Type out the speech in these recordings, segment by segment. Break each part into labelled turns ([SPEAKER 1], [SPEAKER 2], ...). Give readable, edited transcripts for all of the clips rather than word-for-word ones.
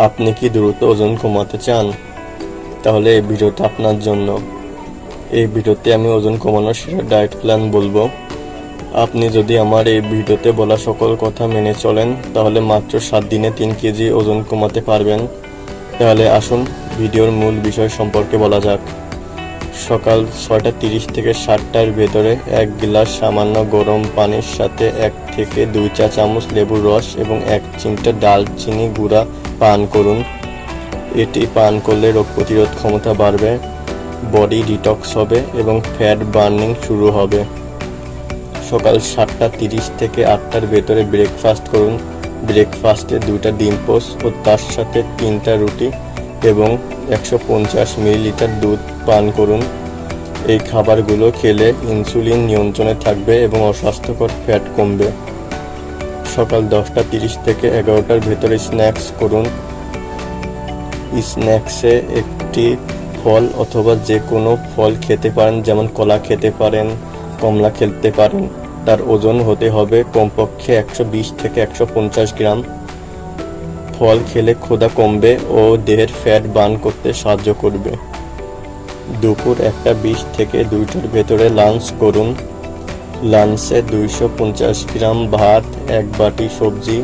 [SPEAKER 1] আপনি কি দ্রুত ওজন কমাতে চান? তাহলে এই ভিডিওটা আপনার জন্য। এই ভিডিওতে আমি ওজন কমানোর সেরা ডায়েট প্ল্যান বলবো। আপনি যদি আমার এই ভিডিওতে বলা সকল কথা মেনে চলেন তাহলে মাত্র 7 দিনে 3 কেজি ওজন কমাতে পারবেন। তাহলে আসুন ভিডিওর মূল বিষয় সম্পর্কে বলা যাক। সকাল 6:30 থেকে 7টার ভেতরে 1 গ্লাস সামান্য গরম পানির সাথে 1 থেকে 2 চা চামচ লেবুর রস এবং 1 চিমটা দারচিনি গুঁড়া পান করুন। এটি পান করলে রোগ প্রতিরোধ ক্ষমতা বাড়বে, বডি ডিটক্স হবে এবং ফ্যাট বার্নিং শুরু হবে। সকাল 7:30 থেকে 8টার ভেতরে ব্রেকফাস্ট করুন। ব্রেকফাস্টে 2টা ডিম পোস্ট ও তার সাথে 3টা রুটি এবং 150 মিলিলিটার দুধ পান করুন। এই খাবারগুলো খেলে ইনসুলিন নিয়ন্ত্রণে থাকবে এবং অস্বাস্থ্যকর ফ্যাট কমবে। সকাল 10:30 থেকে 11টার ভেতরে স্ন্যাক্স করুন। স্ন্যাক্সে একটি ফল অথবা যে কোনো ফল খেতে পারেন, যেমন কলা খেতে পারেন, কমলা খেতে পারেন। তার ওজন হতে হবে কমপক্ষে 120 থেকে 150 গ্রাম। ফল খেলে ক্ষুধা কমবে ও দেহের ফ্যাট বার্ন করতে সাহায্য করবে। দুপুর 1:20 থেকে 2টার ভেতরে লাঞ্চ করুন। লাঞ্চে 250 গ্রাম ভাত, 1 বাটি সবজি,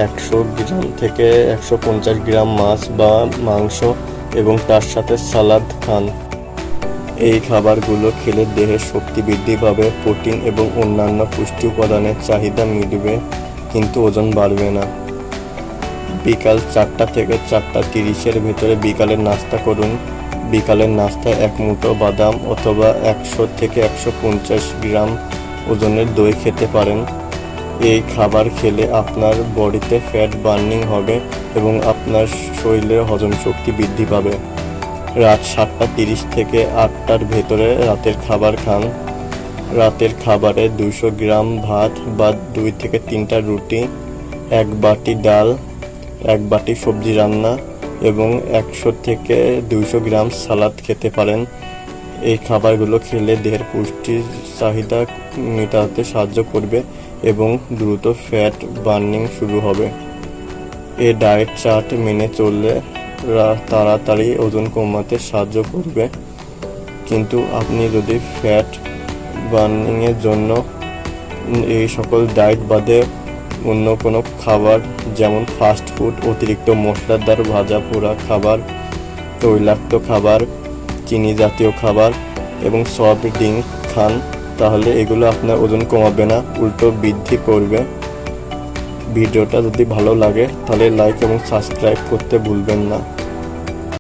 [SPEAKER 1] 100 গ্রাম থেকে 150 গ্রাম মাছ বা মাংস এবং তার সাথে সালাদ খান। এই খাবারগুলো খেলে দেহের শক্তি বৃদ্ধি পাবে, প্রোটিন এবং অন্যান্য পুষ্টি উপাদানের চাহিদা মিটবে, কিন্তু ওজন বাড়বে না। বিকাল 4টা থেকে 4:30-এর ভেতরে বিকালের নাস্তা করুন। বিকালের নাস্তায় 1 মুঠো বাদাম অথবা 100 থেকে 150 গ্রাম ওজনের দই খেতে পারেন। এই খাবার খেলে আপনার বডিতে ফ্যাট বার্নিং হবে এবং আপনার শরীরের হজম শক্তি বৃদ্ধি পাবে। রাত 7:30 থেকে 8টার ভেতরে রাতের খাবার খান। রাতের খাবারে 200 গ্রাম ভাত বা 2 থেকে 3টা রুটি, 1 বাটি ডাল, 1 বাটি সবজি রান্না এবং 100 থেকে 200 গ্রাম সালাদ খেতে পারেন। এই খাবারগুলো খেলে দেহের পুষ্টির চাহিদা মেটাতে সাহায্য করবে এবং দ্রুত ফ্যাট বার্নিং শুরু হবে। এই ডায়েট চার্ট মেনে চললে তাড়াতাড়ি ওজন কমাতে সাহায্য করবে, কিন্তু আপনি যদি ফ্যাট বার্নিংয়ের জন্য এই সকল ডায়েট বাদে অন্য কোনো খাবার, যেমন ফাস্ট ফুড, অতিরিক্ত মশলাদার ভাজা পোড়া খাবার, তৈলাক্ত খাবার, চিনি জাতীয় খাবার এবং সফট ড্রিঙ্ক খান, তাহলে এগুলো আপনার ওজন কমাবে না, উল্টো বৃদ্ধি করবে। ভিডিওটা যদি ভালো লাগে তাহলে লাইক এবং সাবস্ক্রাইব করতে ভুলবেন না।